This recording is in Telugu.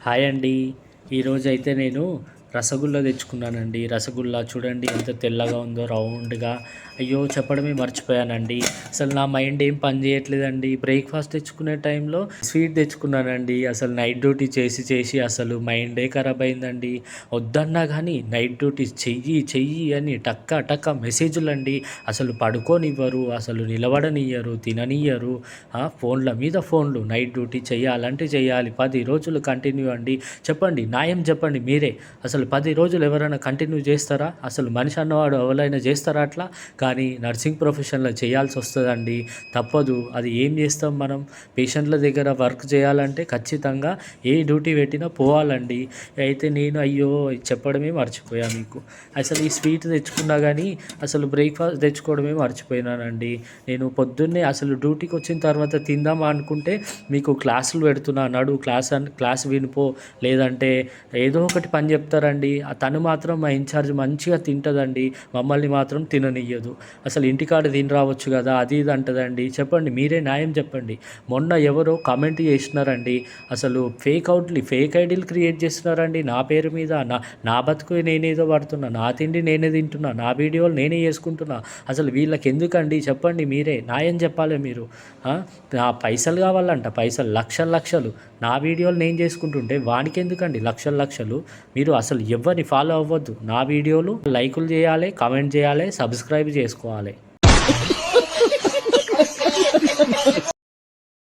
హాయ్ అండి. ఈరోజైతే నేను రసగుల్లా తెచ్చుకున్నానండి. రసగుల్లా చూడండి ఎంత తెల్లగా ఉందో రౌండ్‌గా. అయ్యో! చెప్పడమే మర్చిపోయానండి. అసలు నా మైండ్ ఏం పని చేయట్లేదండి. బ్రేక్‌ఫాస్ట్ తెచ్చుకునే టైంలో స్వీట్ తెచ్చుకున్నానండి. అసలు నైట్ డ్యూటీ చేసి చేసి అసలు మైండే ఖరాబ్ అయిందండి. వద్దన్నా గానీ నైట్ డ్యూటీ చెయ్యి చెయ్యి అని టక్క టక్క మెసేజులండి. అసలు పడుకోనివ్వరు, అసలు నిలబడనియ్యరు, తిననియ్యరు. ఫోన్ల మీద ఫోన్లు. నైట్ డ్యూటీ చేయాలంటే చేయాలి. 10 రోజులు కంటిన్యూ అండి. చెప్పండి, న్యాయం చెప్పండి మీరే. అసలు 10 రోజులు ఎవరైనా కంటిన్యూ చేస్తారా? అసలు మనిషి అన్నవాడు ఎవరైనా చేస్తారా అట్లా? కానీ నర్సింగ్ ప్రొఫెషన్‌లో చేయాల్సొస్తదండి. తప్పదు. అది ఏం చేస్తాం మనం? పేషెంట్ల దగ్గర వర్క్ చేయాలంటే ఖచ్చితంగా ఏ డ్యూటీ పెట్టినా పోవాలండి. అయితే నేను అయ్యో! చెప్పడమే మర్చిపోయా మీకు. అసలు ఈ స్వీట్ తెచ్చుకున్నా గానీ అసలు బ్రేక్‌ఫాస్ట్ తెచ్చుకోవడమే మర్చిపోయినానండి. నేను పొద్దున్నే అసలు డ్యూటీకొచ్చిన తర్వాత తిందామా అనుకుంటే మీకు క్లాసులు పెడుతున్నా నడు క్లాస్ వినుపో, లేదంటే ఏదో ఒకటి పని చెప్తారండి. తను మాత్రం మా ఇన్‌చార్జ్ మంచిగా తింటదండి. మమ్మల్ని మాత్రం తిననియ్యదు. అసలు ఇంటికాడ తిని రావచ్చు గదా! అది ఇది అంటదండి. చెప్పండి, మీరే న్యాయం చెప్పండి. మొన్న ఎవరో కామెంట్ చేసినారండి. అసలు ఫేక్ ఐడీలు క్రియేట్ చేస్తున్నారండి నా పేరు మీద. నా బతుకు నేనేదో పడుతున్నా. నా తిండి నేనే తింటున్నా. నా వీడియోలు నేనే చేసుకుంటున్నా. అసలు వీళ్ళకెందుకండి చెప్పండి మీరే. న్యాయం చెప్పాలి మీరు. ఆ! నా పైసలు కావాలంట, పైసలు లక్షలు లక్షలు. నా వీడియోలు నేను చేసుకుంటుంటే వానికెందుకండి లక్షలు లక్షలు. మీరు అసలు ఎవ్వరిని ఫాలో అవ్వద్దు. నా వీడియోలు లైకులు చేయాలి, కామెంట్ చేయాలి, సబ్స్క్రైబ్ చేసుకోవాలి.